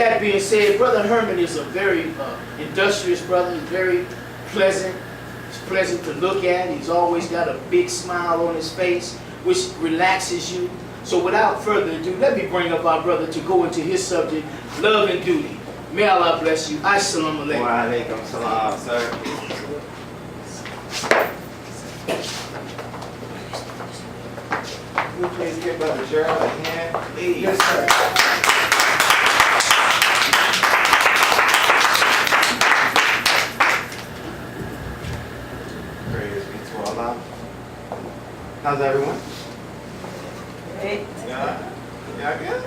that being said, Brother Herman is a very industrious brother. He's very pleasant. He's pleasant to look at. He's always got a big smile on his face, which relaxes you. So without further ado, let me bring up our brother to go into his subject, love and duty. May Allah bless you. Assalamu alaikum. Wa alaikum salam, sir. Will you please give Brother Gerald a hand, please? Yes, sir. Praise be to Allah. How's everyone? Great. Yeah? Y'all good?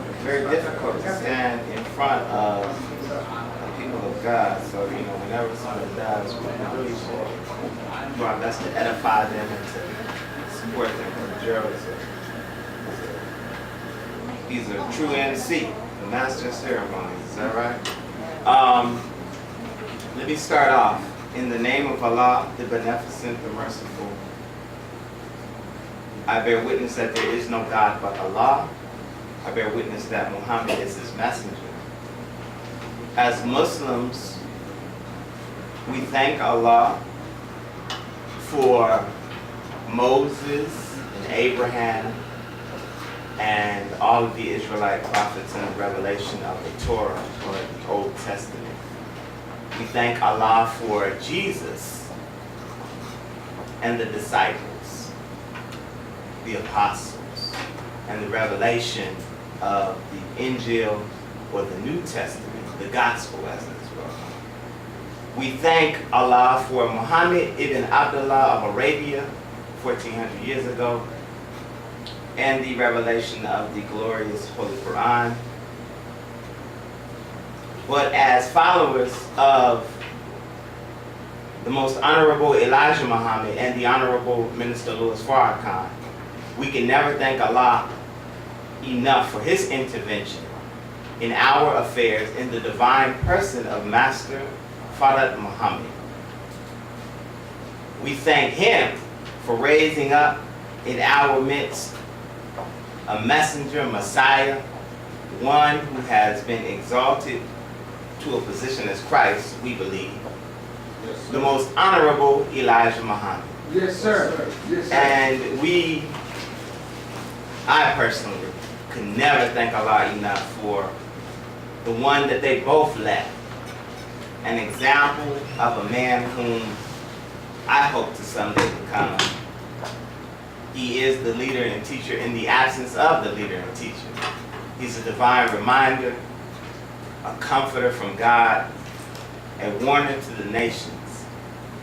It's very difficult to stand in front of the people of God. So, whenever someone does, we do our best to edify them and to support them. Brother Gerald he's a true MC, the master of ceremonies. Is that right? Let me start off. In the name of Allah, the Beneficent, the Merciful, I bear witness that there is no God but Allah. I bear witness that Muhammad is his messenger. As Muslims, we thank Allah for Moses and Abraham and all of the Israelite prophets and the revelation of the Torah, or the Old Testament. We thank Allah for Jesus and the disciples, the apostles, and the revelation of the Injil, or the New Testament, the Gospel as it is well. We thank Allah for Muhammad ibn Abdullah of Arabia, 1400 years ago, and the revelation of the glorious Holy Quran. But as followers of the most honorable Elijah Muhammad and the honorable Minister Louis Farrakhan, we can never thank Allah enough for his intervention in our affairs in the divine person of Master Farad Muhammad. We thank him for raising up in our midst a messenger, Messiah, one who has been exalted to a position as Christ, we believe. Yes, the most honorable Elijah Muhammad. Yes, sir. Yes, sir. And I personally can never thank Allah enough for the one that they both left. An example of a man whom I hope to someday become. He is the leader and teacher in the absence of the leader and teacher. He's a divine reminder, a comforter from God, a warner to the nations.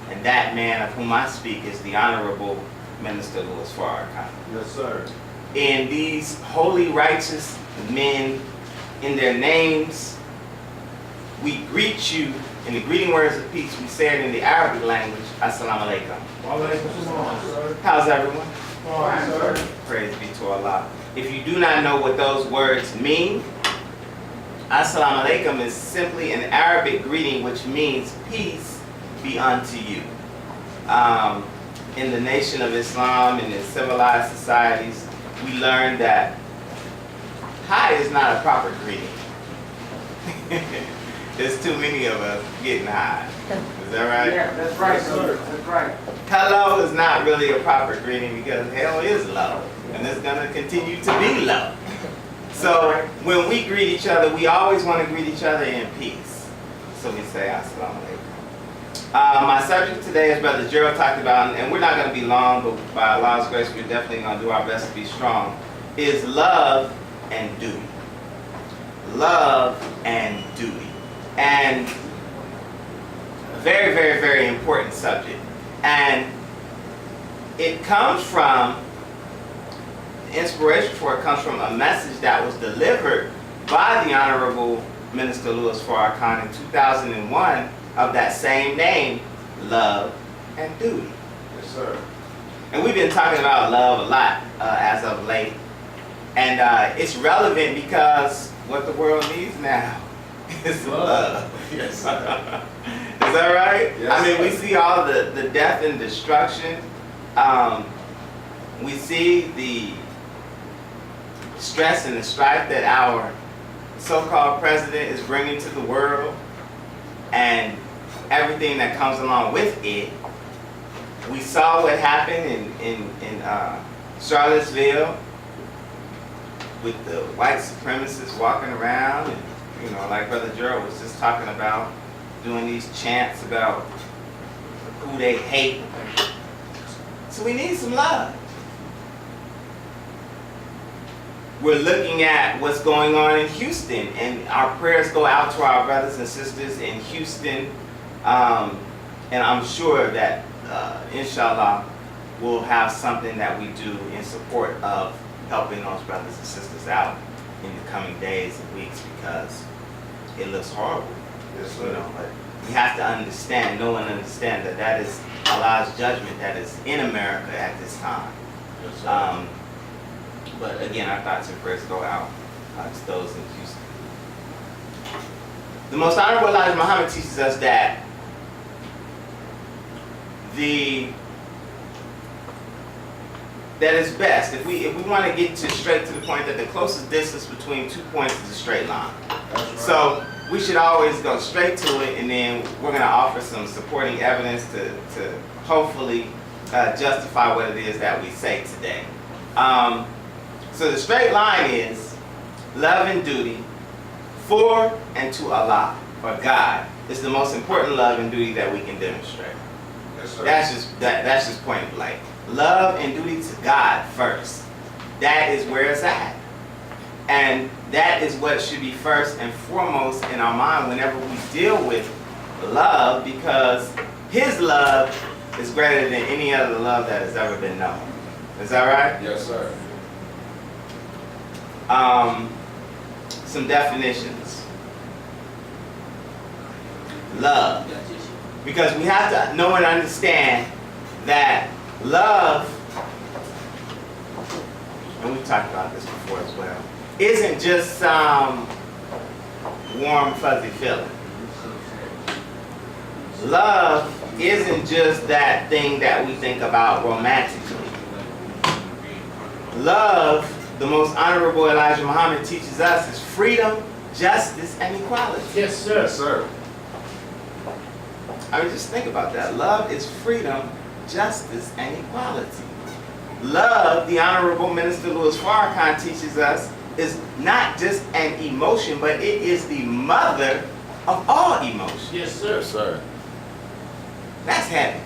And that man of whom I speak is the Honorable Minister Louis Farrakhan. Yes, sir. In these holy, righteous men, in their names, we greet you in the greeting words of peace. We say it in the Arabic language, Assalamu alaikum. How's everyone? Fine, sir. Praise be to Allah. If you do not know what those words mean, Assalamu alaikum is simply an Arabic greeting which means peace be unto you. In the nation of Islam and in civilized societies, we learn that hi is not a proper greeting. There's too many of us getting high. Is that right? Yeah, that's right, sir. That's right. Hello is not really a proper greeting because hell is low, and it's going to continue to be low. So when we greet each other, we always want to greet each other in peace. So we say Assalamu alaikum. My subject today, as Brother Gerald talked about, and we're not going to be long, but by Allah's grace, we're definitely going to do our best to be strong, is love and duty. Love and duty. And a very, very, very important subject. And it comes from, the inspiration for it comes from a message that was delivered by the Honorable Minister Louis Farrakhan in 2001 of that same name, love and duty. Yes, sir. And we've been talking about love a lot as of late. And it's relevant because what the world needs now It's love. Yes, sir. Is that right? Yes, I mean, we sir. see all the death and destruction. We see the stress and the strife that our so-called president is bringing to the world, and everything that comes along with it. We saw what happened in Charlottesville with the white supremacists walking around, and you know, like Brother Gerald was just talking about, doing these chants about who they hate. So we need some love. We're looking at what's going on in Houston, and our prayers go out to our brothers and sisters in Houston, and I'm sure that inshallah we'll have something that we do in support of helping those brothers and sisters out in the coming days and weeks, because it looks horrible. Yes, You sir. know, but we have to understand, know and understand that that is Allah's judgment that is in America at this time. Yes, sir. But again, our thoughts and prayers go out to those in Houston. The Most Honorable Elijah Muhammad teaches us that that is best if we want to get straight to the point, that the closest distance between 2 points is a straight line. That's right. So we should always go straight to it, and then we're going to offer some supporting evidence to hopefully justify what it is that we say today. So the straight line is love and duty for and to Allah, or God, is the most important love and duty that we can demonstrate. Yes, sir. That's just point blank. Love and duty to God first. That is where it's at. And that is what should be first and foremost in our mind whenever we deal with love, because His love is greater than any other love that has ever been known. Is that right? Yes, sir. Some definitions. Love. Because we have to know and understand that love, and we've talked about this before as well, isn't just some warm, fuzzy feeling. Love isn't just that thing that we think about romantically. Love, the Most Honorable Elijah Muhammad teaches us, is freedom, justice, and equality. Yes, sir. Yes, sir. I mean, just think about that. Love is freedom, justice, and equality. Love, the Honorable Minister Louis Farrakhan teaches us, is not just an emotion, but it is the mother of all emotions. Yes, sir. Yes, sir. That's heavy.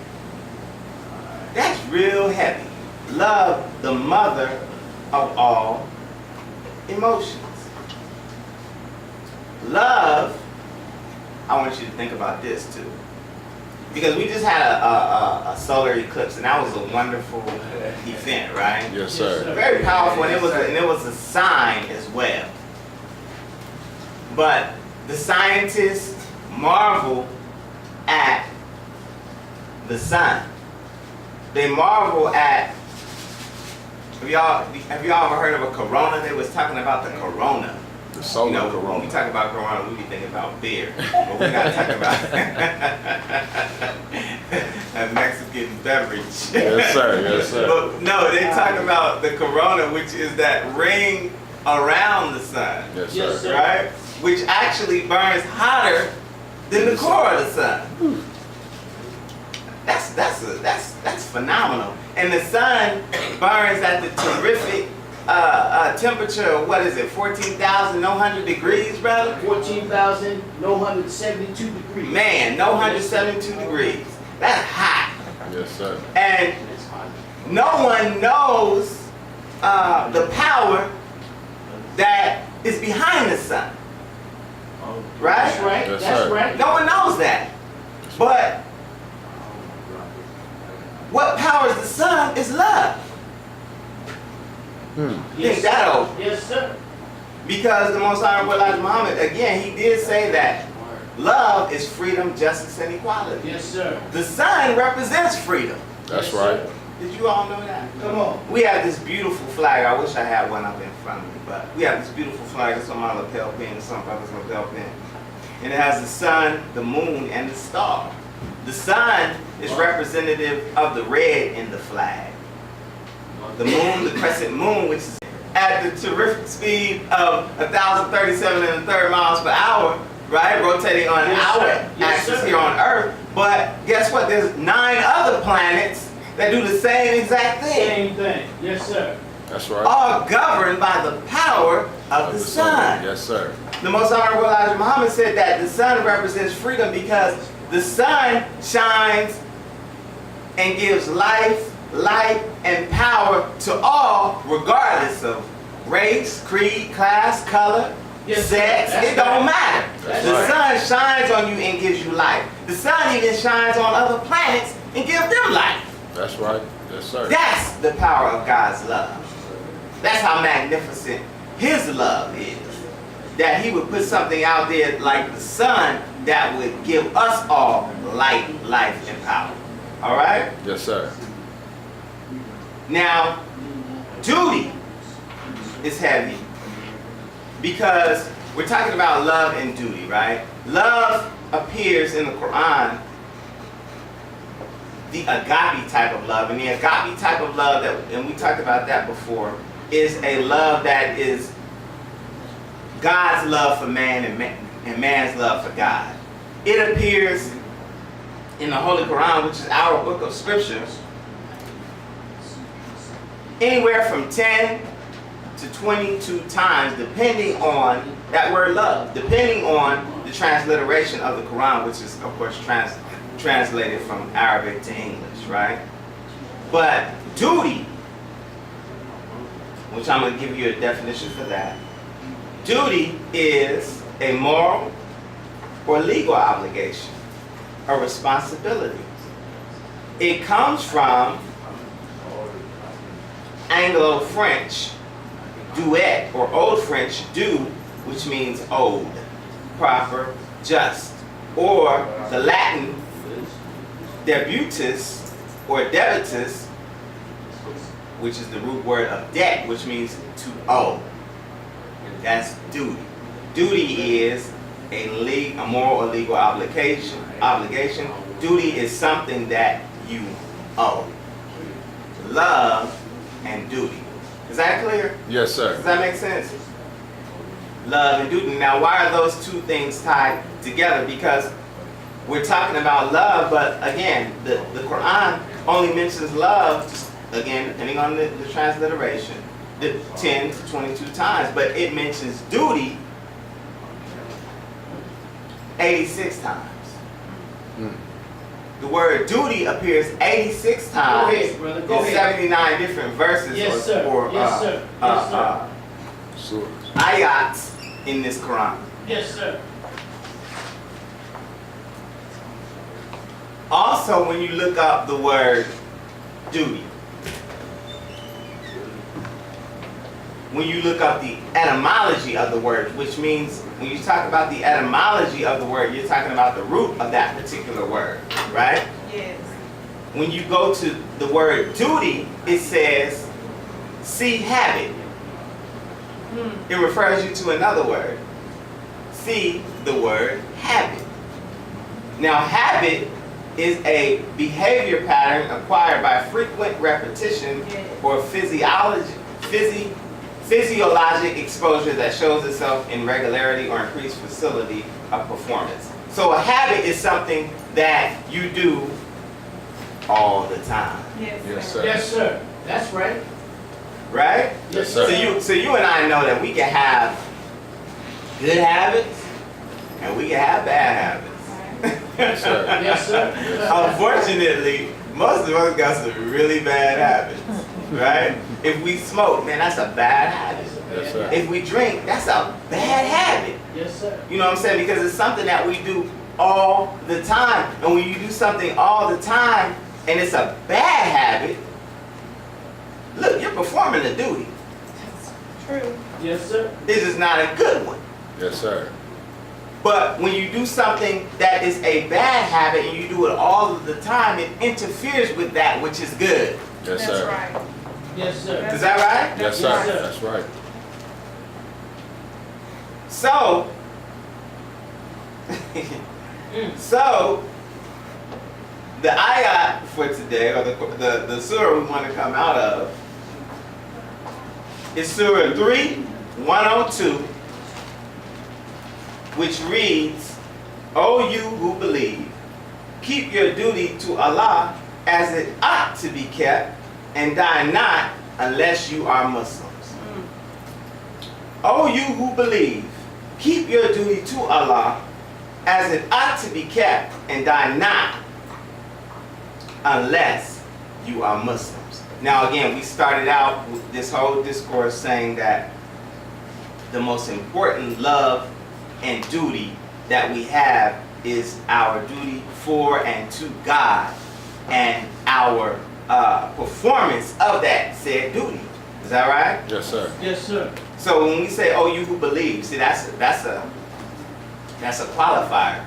That's real heavy. Love, the mother of all emotions. Love, I want you to think about this too. Because we just had a solar eclipse, and that was a wonderful event, right? Yes, sir. Very powerful, and it was a sign as well. But the scientists marvel at the sun. They marvel at. Have y'all ever heard of a corona? They was talking about the corona. The solar When we corona. talk about corona, we be thinking about beer, but we're not talking about a Mexican beverage. Yes, sir. Yes, sir. But no, they talk about the corona, which is that ring around the sun, Yes, Yes, sir. sir. right? Which actually burns hotter than the core of the sun. That's phenomenal. And the sun burns at the terrific temperature, what is it, 14,100 degrees, brother? 14,172 degrees. Man, no 172 degrees. That's hot. Yes, sir. And no one knows the power that is behind the sun. Right? That's right. Yes, That's sir. right. No one knows that. But what powers the sun is love. Think that over. Yes, sir. Because the Most Honorable Elijah Muhammad, again, he did say that love is freedom, justice, and equality. Yes, sir. The sun represents freedom. That's Yes, right. sir. Did you all know that? Come on. We have this beautiful flag. I wish I had one up in front of me, but we have this beautiful flag. It's on my lapel pin, it's on brother's lapel pin. And it has the sun, the moon, and the star. The sun is representative of the red in the flag. The moon, the crescent moon, which is at the terrific speed of 1,037 miles per hour, right? Rotating on our axis here on Earth. But guess what? There's 9 other planets that do the same exact thing. Same thing. Yes, sir. That's right. All governed by the power of the sun. Yes, sir. The Most Honorable Elijah Muhammad said that the sun represents freedom because the sun shines and gives life, light, and power to all, regardless of race, creed, class, color, Yes, sex. that's It don't right. matter. That's The right. sun shines on you and gives you life. The sun even shines on other planets and gives them life. That's right. Yes, sir. That's the power of God's love. That's how magnificent His love is. That He would put something out there like the sun that would give us all light, life, and power. All right? Yes, sir. Now, duty is heavy because we're talking about love and duty, right? Love appears in the Quran, the agape type of love. And the agape type of love, and we talked about that before, is a love that is God's love for man and man's love for God. It appears in the Holy Quran, which is our book of scriptures, anywhere from 10 to 22 times, depending on that word love, depending on the transliteration of the Quran, which is, of course, translated from Arabic to English, right? But duty, which I'm going to give you a definition for that, duty is a moral or legal obligation, a responsibility. It comes from Anglo-French duet or Old French due, which means owed, proper, just, or the Latin debutus or debitus, which is the root word of debt, which means to owe. That's duty. Duty is a moral or legal obligation. Duty is something that you owe. Love and duty. Is that clear? Yes, sir. Does that make sense? Love and duty. Now, why are those two things tied together? Because we're talking about love, but again, the Quran only mentions love, just, again, depending on the transliteration, 10 to 22 times, but it mentions duty 86 times. The word duty appears 86 times Go ahead, brother. Go in ahead. 79 different verses Yes, sir. or Yes, sir. Yes, sir. Sure. ayats in this Quran. Yes, sir. Also, when you look up the word duty, when you look up the etymology of the word, which means when you talk about the etymology of the word, you're talking about the root of that particular word, right? Yes. When you go to the word duty, it says, see habit. It refers you to another word. See the word habit. Now, habit is a behavior pattern acquired by frequent repetition or physiologic exposure that shows itself in regularity or increased facility of performance. So a habit is something that you do all the time, Yes. Yes, sir. Yes, sir. That's right. right? Yes, sir. sir. So you and I know that we can have good habits and we can have bad habits. Yes, sir. Yes, sir. Unfortunately, most of us got some really bad habits, right? If we smoke, man, that's a bad habit. Yes, sir. If we drink, that's a bad habit. Yes, sir. You know what I'm saying? Because it's something that we do all the time. And when you do something all the time and it's a bad habit, look, you're performing a duty. True. Yes, sir. This is not a good one. Yes, sir. But when you do something that is a bad habit and you do it all of the time, it interferes with that which is good. Yes, That's sir. right. Yes, sir. Is that right? Yes, sir. Yes, sir. That's right. So, So, the ayat for today, or the surah we want to come out of, is Surah 3:102, which reads, O you who believe, keep your duty to Allah as it ought to be kept, and die not unless you are Muslims. O you who believe, keep your duty to Allah as it ought to be kept, and die not unless you are Muslims. Now again, we started out with this whole discourse saying that the most important love and duty that we have is our duty for and to God, and our performance of that said duty. Is that right? Yes, sir. Yes, sir. So when we say, "Oh, you who believe," see, that's a qualifier.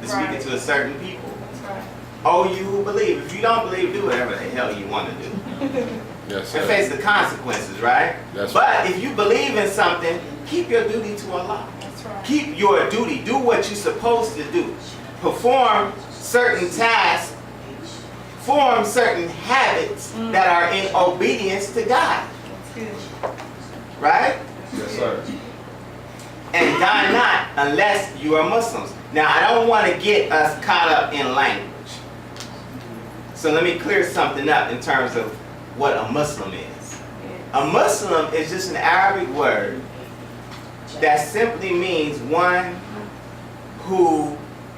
It's speaking Right. to a certain people. That's right. Oh, you who believe. If you don't believe, do whatever the hell you want to do. Yes, And sir. face the consequences, right? That's But if you believe in something, keep your duty to Allah. That's right. Keep your duty. Do what you're supposed to do. Perform certain tasks. Form certain habits that are in obedience to God. That's good. Right? Yes, sir. And die not unless you are Muslims. Now, I don't want to get us caught up in language. So let me clear something up in terms of what a Muslim is. A Muslim is just an Arabic word that simply means one who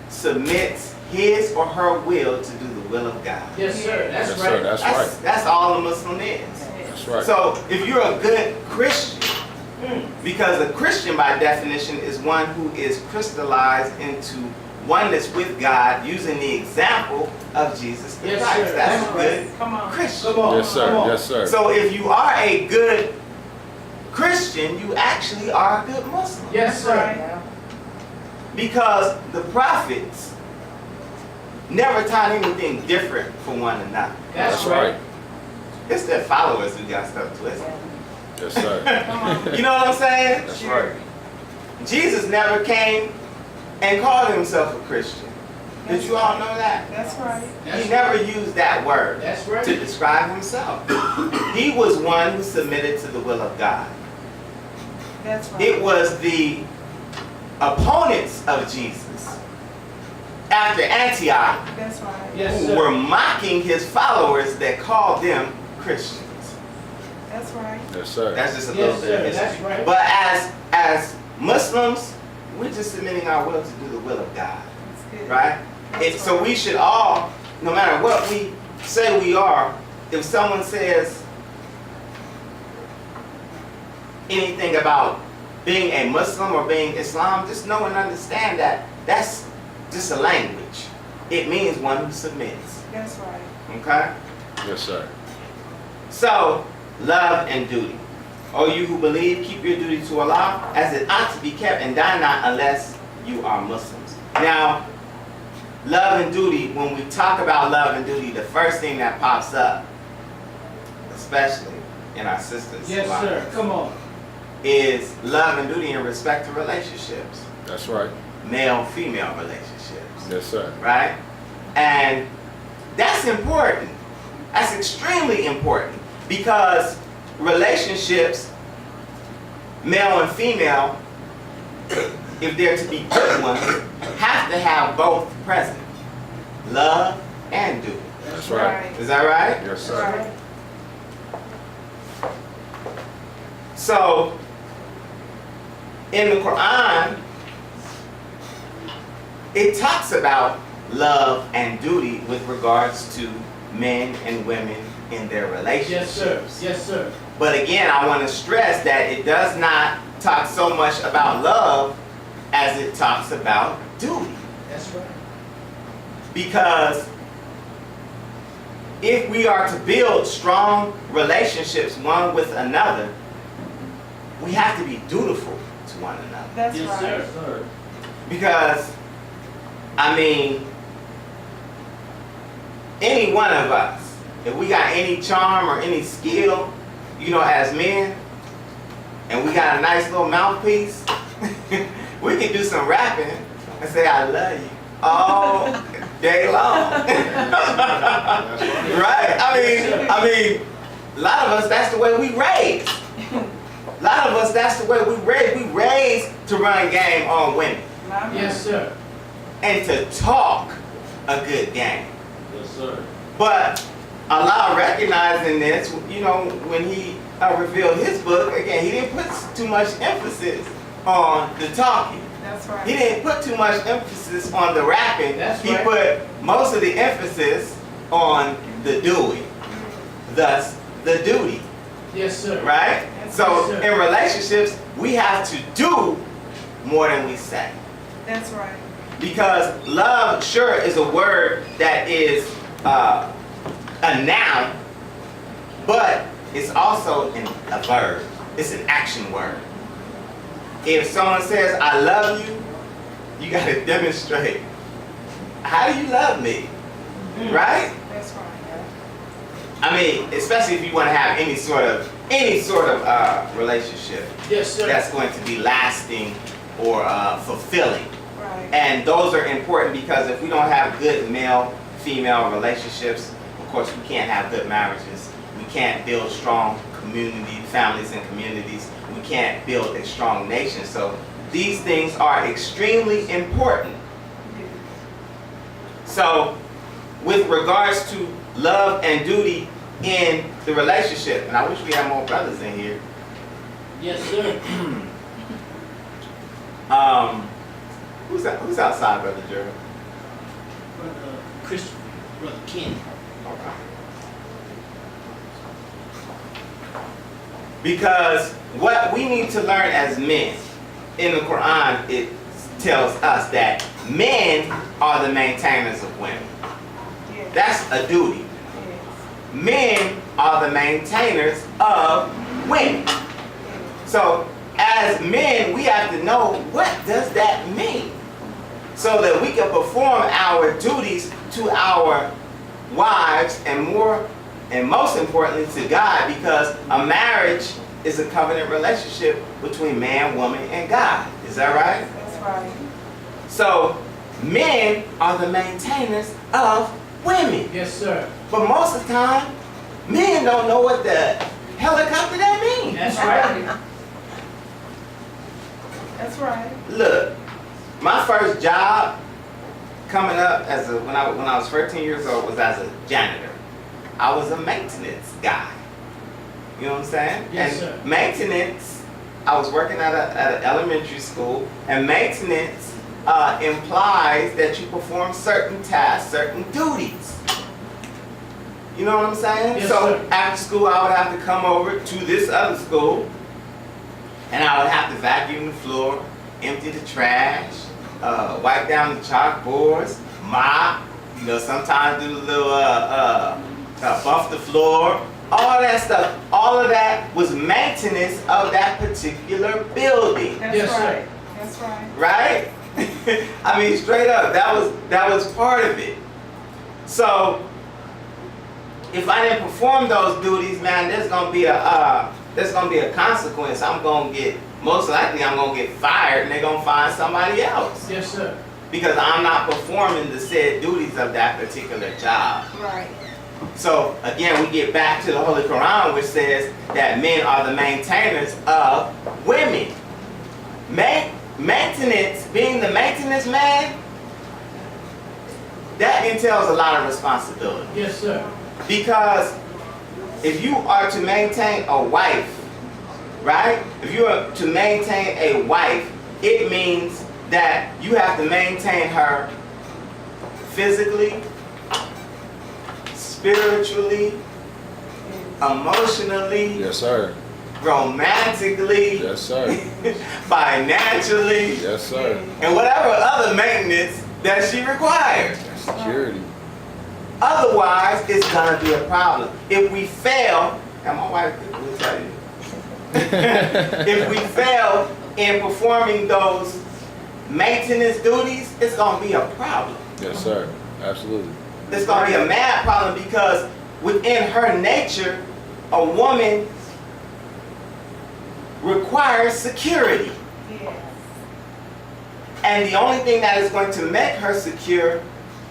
submits his or her will to do the will of God. Yes, sir. That's Yes, right. sir. That's right. That's all a Muslim is. That's right. So if you're a good Christian, because a Christian by definition is one who is crystallized into oneness with God using the example of Jesus the Yes, Christ. sir. That's That's a good Come on. Christian. Come on. Yes, sir. Come on. Yes, sir. So if you are a good Christian, you actually are a good Muslim. Yes, sir. Right. Because the prophets never taught anything different from one another. That's right. It's their followers who got stuff twisted. Yes, sir. Come on. You know what I'm saying? That's right. Jesus never came and called himself a Christian. Did you all know that? That's right. He never used that word That's to right. describe himself. He was one who submitted to the will of God. That's right. It was the opponents of Jesus after Antioch That's right. Yes, who sir. were mocking his followers that called them Christians. That's right. Yes, sir. That's just a little Yes, bit of sir. history. That's right. But as Muslims, we're just submitting our will to do the will of God, That's good. right? That's So right. we should all, no matter what we say we are, if someone says anything about being a Muslim or being Islam, just know and understand that that's just a language. It means one who submits, That's right. okay? Yes, sir. So, love and duty. O you who believe, keep your duty to Allah as it ought to be kept, and die not unless you are Muslims. Now, love and duty, when we talk about love and duty, the first thing that pops up, especially in our sisters' Yes, sir. lives, Come on. is love and duty in respect to relationships, That's right. male-female relationships, Yes, sir. right? And that's important. That's extremely important because relationships, male and female, if they're to be good ones, have to have both present, love and duty. That's right. Is that right? Yes, That's sir. right. So, in the Quran, it talks about love and duty with regards to men and women in their relationships. Yes, sir. Yes, sir. But again, I want to stress that it does not talk so much about love as it talks about duty. That's right. Because if we are to build strong relationships one with another, we have to be dutiful to one another. That's Yes, right. sir. Because, I mean, any one of us, if we got any charm or any skill, you know, as men, and we got a nice little mouthpiece, we can do some rapping and say I love you all day long. Right? I mean, a lot of us, that's the way we raised. A lot of us, that's the way we raised. We raised to run game on women. Yes, sir. And to talk a good game. Yes, sir. But Allah recognizing this, you know, when he revealed his book, again, he didn't put too much emphasis on the talking. That's right. He didn't put too much emphasis on the rapping. That's He right. put most of the emphasis on the doing. Thus, the duty. Yes, sir. Right? So Yes, sir. in relationships, we have to do more than we say. That's right. Because love, sure, is a word that is a noun, but it's also a verb. It's an action word. If someone says, I love you, you got to demonstrate. How do you love me? Right? That's right. I mean, especially if you want to have any sort of relationship Yes, sir. that's going to be lasting or fulfilling. Right. And those are important because if we don't have good male-female relationships, of course we can't have good marriages. We can't build strong families and communities. We can't build a strong nation. So these things are extremely important. So with regards to love and duty in the relationship, and I wish we had more brothers in here. Yes, sir. Who's outside, Brother Gerald? Brother Christopher, Brother Kenny. Okay. Because what we need to learn as men, in the Quran, it tells us that men are the maintainers of women. Yes. That's a duty. Yes. Men are the maintainers of women. Yes. So as men, we have to know, what does that mean? So that we can perform our duties to our wives and most importantly to God, because a marriage is a covenant relationship between man, woman, and God. Is that right? That's right. So men are the maintainers of women. Yes, sir. But most of the time, men don't know what the helicopter that means. That's right. That's right. Look, my first job coming up when I was 13 years old was as a janitor. I was a maintenance guy. You know what I'm saying? Yes, and sir. Maintenance, I was working at an elementary school, and maintenance implies that you perform certain tasks, certain duties. You know what I'm saying? Yes, So sir. after school, I would have to come over to this other school, and I would have to vacuum the floor, empty the trash, wipe down the chalkboards, mop, you know, sometimes do a little buff the floor, all that stuff. All of that was maintenance of that particular building, That's Yes, sir. right. That's right. right? I mean, straight up, that was part of it. So if I didn't perform those duties, man, there's gonna be a consequence. Most likely I'm gonna get fired, and they're gonna find somebody else Yes, sir. because I'm not performing the said duties of that particular job. Right. So again, we get back to the Holy Quran, which says that men are the maintainers of women. Maintenance, being the maintenance man, that entails a lot of responsibility. Yes, sir. Because if you are to maintain a wife, right? If you are to maintain a wife, it means that you have to maintain her physically, spiritually, emotionally, Yes, sir. romantically, Yes, sir. financially, Yes, sir. and whatever other maintenance that she requires. Security. Otherwise, it's gonna be a problem. If we fail, and my wife will tell you, if we fail in performing those maintenance duties, it's gonna be a problem. Yes, sir. Absolutely. It's gonna be a mad problem because within her nature, a woman requires security. Yes. And the only thing that is going to make her secure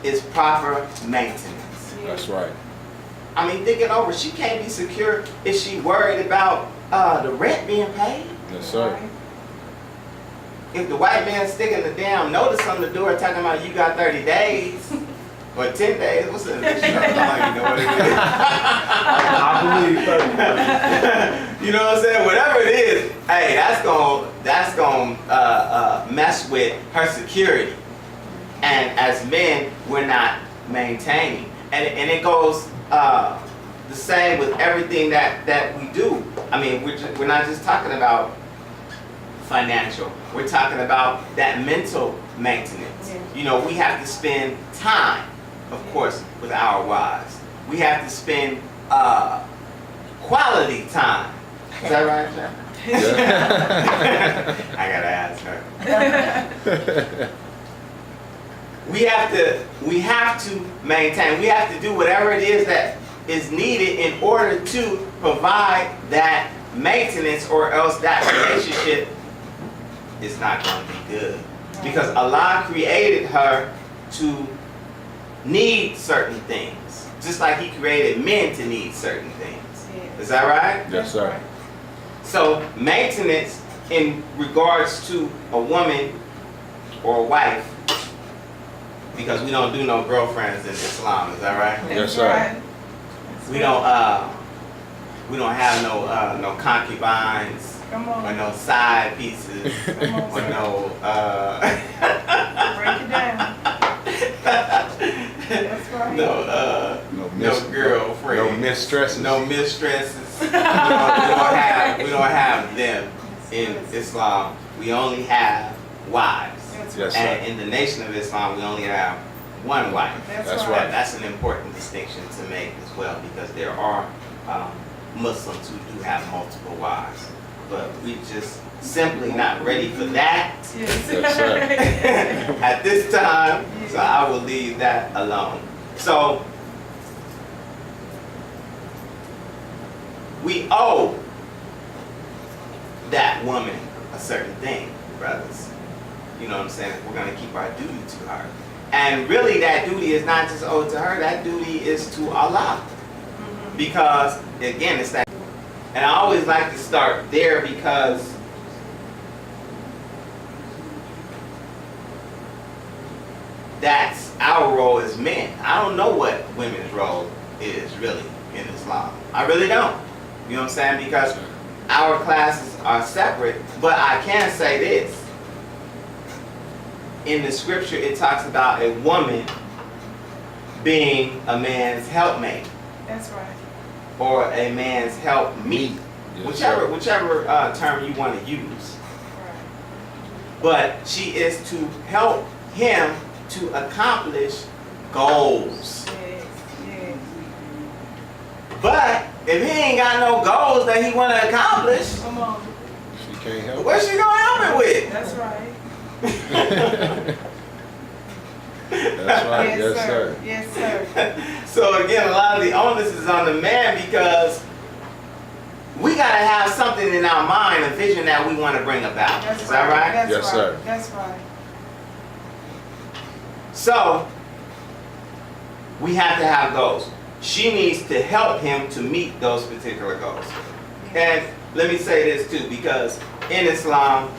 is proper maintenance. That's right. I mean, think it over. She can't be secure if she worried about the rent being paid. Yes, sir. Right. If the white man sticking the damn notice on the door talking about you got 30 days or 10 days, what's the eviction? I don't even know what it is. I believe 30. You know what I'm saying? Whatever it is, hey, that's gonna mess with her security. And as men, we're not maintaining. And it goes the same with everything that we do. I mean, we're not just talking about financial. We're talking about that mental maintenance. Yeah. You know, we have to spend time, of course, with our wives. We have to spend quality time. Is that right, John? Yeah. I gotta ask her. We have to maintain. We have to do whatever it is that is needed in order to provide that maintenance, or else that relationship is not going to be good. Because Allah created her to need certain things, just like He created men to need certain things. Is that right? Yes, sir. So maintenance in regards to a woman or a wife, because we don't do no girlfriends in Islam, is that right? Yes, sir. We don't have no concubines Come or on. no side pieces Come on, or sir. no Break it down. That's right. no girlfriends, No mistresses. no mistresses. We don't have them in Islam. We only have wives. That's Yes, right. sir. And in the Nation of Islam, we only have one wife. That's right. right. That's an important distinction to make as well, because there are Muslims who do have multiple wives. But we just simply not ready for that Yes. Yes, sir. at this time, so I will leave that alone. So, we owe that woman a certain thing, brothers. You know what I'm saying? We're going to keep our duty to her. And really, that duty is not just owed to her, that duty is to Allah. Because, again, it's that. And I always like to start there, because that's our role as men. I don't know what women's role is really in Islam. I really don't. You know what I'm saying? Because our classes are separate, but I can say this. In the scripture, it talks about a woman being a man's helpmate, That's right. or a man's helpmeet, Yes, sir. whichever term you want to use. Right. But she is to help him to accomplish goals. Yes. Yes. But if he ain't got no goals that he want to accomplish, Come on. She can't help. what's she gonna help him with? That's right. That's right. Yes, sir. Yes, sir. So again, a lot of the onus is on the man, because we gotta have something in our mind, a vision that we want to bring about. That's Is that right? That's Yes, right. sir. That's right. So we have to have goals. She needs to help him to meet those particular goals. And let me say this too, because in Islam,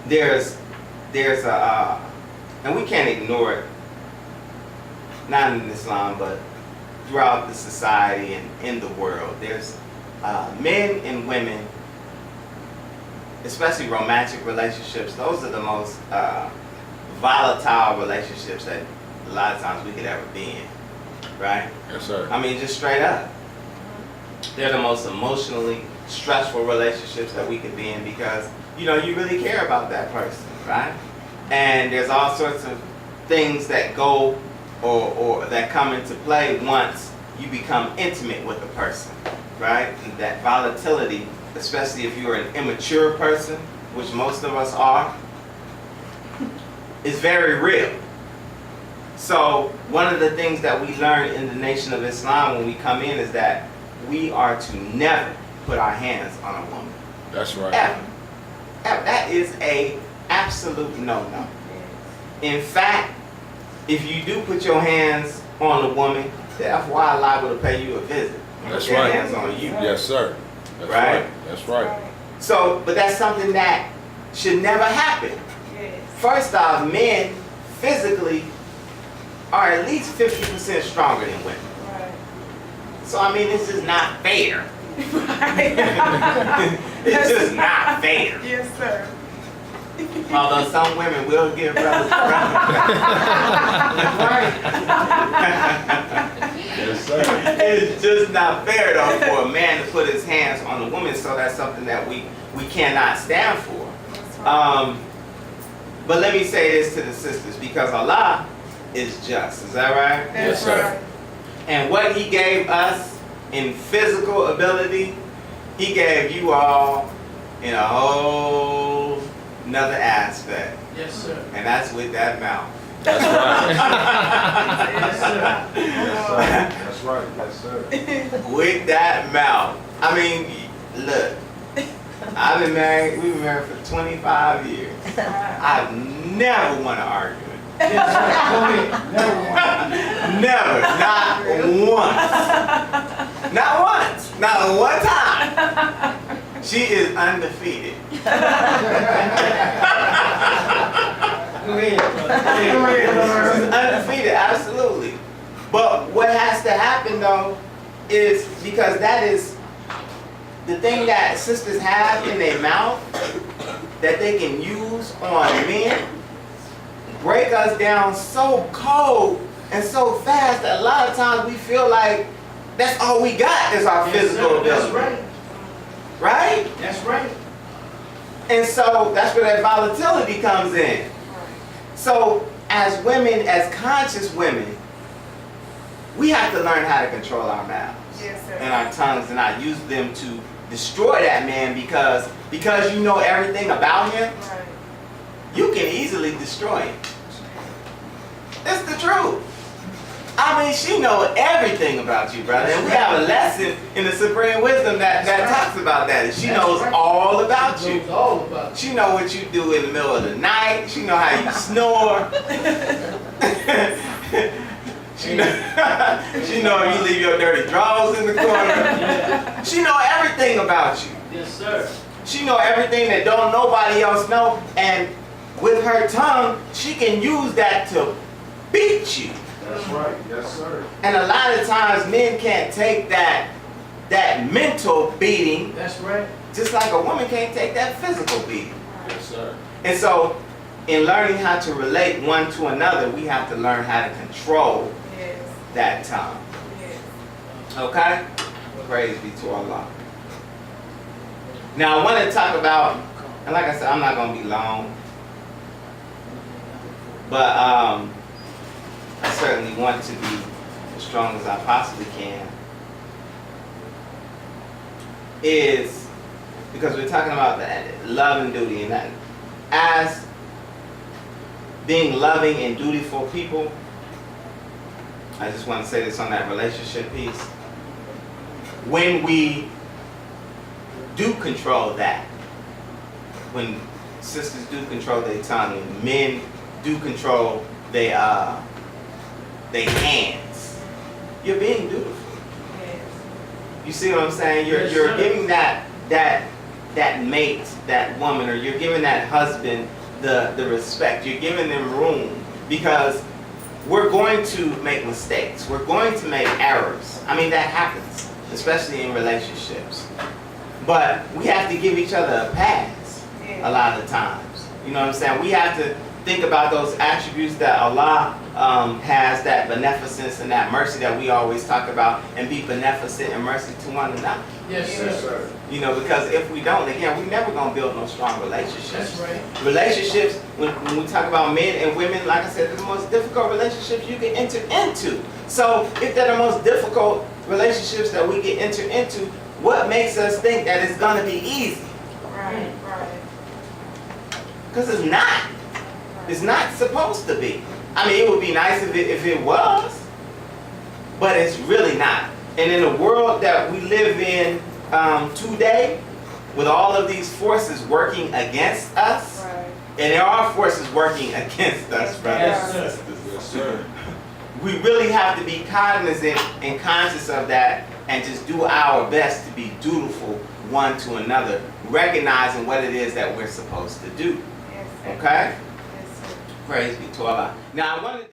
there's a and we can't ignore it, not in Islam, but throughout the society and in the world, there's men and women, especially romantic relationships. Those are the most volatile relationships that a lot of times we could ever be in, right? Yes, sir. I mean, just straight up. They're the most emotionally stressful relationships that we could be in, because, you know, you really care about that person, right? And there's all sorts of things that go or that come into play once you become intimate with a person, right? And that volatility, especially if you're an immature person, which most of us are, is very real. So one of the things that we learn in the Nation of Islam when we come in is that we are to never put our hands on a woman. That's right. Ever. That is a absolute no-no. In fact, if you do put your hands on a woman, that's why I'm liable to pay you a visit. That's Put your right. hands on you. Yes, sir. That's Right? right. That's right. So, but that's something that should never happen. Yes. First off, men physically are at least 50% stronger than women. Right. So, I mean, this is not fair. Right. It's just not fair. Yes, sir. Although some women will give brothers Yes, sir. It's just not fair though for a man to put his hands on a woman, so that's something that we cannot stand for. That's right. But let me say this to the sisters, because Allah is just. Is that right? That's Yes, sir. right. And what He gave us in physical ability, He gave you all in a whole another aspect, Yes, sir. and that's with that mouth. That's right. Yes, sir. That's right. Yes, sir. With that mouth. I mean, look, I've been married, we've been married for 25 years. I've never won an argument. Yes, sir. Go ahead. Never mind. Never, not once. Not once. Not one time. She is undefeated. Go ahead, brother. Go ahead, She's undefeated, absolutely. But what has to happen though is, because that is the thing that sisters have in their mouth that they can use on men, break us down so cold and so fast that a lot of times we feel like that's all we got is our Yes, physical sir. ability. That's right. Right? That's right. And so that's where that volatility comes in. So as women, as conscious women, we have to learn how to control our mouths Yes, sir. and our tongues and not use them to destroy that man because you know everything about him, Right. you can easily destroy him. It's the truth. I mean, she knows everything about you, brother. And we have a lesson in the Supreme Wisdom that talks about that. She That's knows right. all about you. Knows all about you. She know what you do in the middle of the night. She know how you snore. she know if you leave your dirty drawers in the corner. Yeah. She know everything about you. Yes, sir. She know everything that don't nobody else know. And with her tongue, she can use that to beat you. That's right. Yes, sir. And a lot of times men can't take that mental beating, That's right. just like a woman can't take that physical beating. Yes, sir. And so, in learning how to relate one to another, we have to learn how to control Yes. that tongue. Yes. Okay? Praise be to Allah. Now, I want to talk about, and like I said, I'm not going to be long, but I certainly want to be as strong as I possibly can. Is because we're talking about that love and duty, and that as being loving and dutiful people, I just want to say this on that relationship piece. When we do control that, when sisters do control their tongue, and men do control their hands, you're being dutiful. Yes. You see what I'm saying? You're Yes, you're sir. giving that mate, that woman, or you're giving that husband the respect. You're giving them room, because we're going to make mistakes. We're going to make errors. I mean, that happens, especially in relationships. But we have to give each other a pass a lot of times. You know what I'm saying? We have to think about those attributes that Allah has, that beneficence and that mercy that we always talk about, and be beneficent and mercy to one another. Yes, Yes, sir. sir. You know, because if we don't, again, we're never going to build no strong relationships. That's right. Relationships, when we talk about men and women, like I said, they're the most difficult relationships you can enter into. So if they're the most difficult relationships that we can enter into, what makes us think that it's going to be easy? Right. Right. Because it's not. It's not supposed to be. I mean, it would be nice if it was, but it's really not. And in the world that we live in today, with all of these forces working against us, Right. and there are forces working against us, brothers Yes, and sir. sisters. Yes, sir. We really have to be cognizant and conscious of that and just do our best to be dutiful one to another, recognizing what it is that we're supposed to do. Yes, sir. Okay? Yes, sir. Praise be to Allah. Now I want to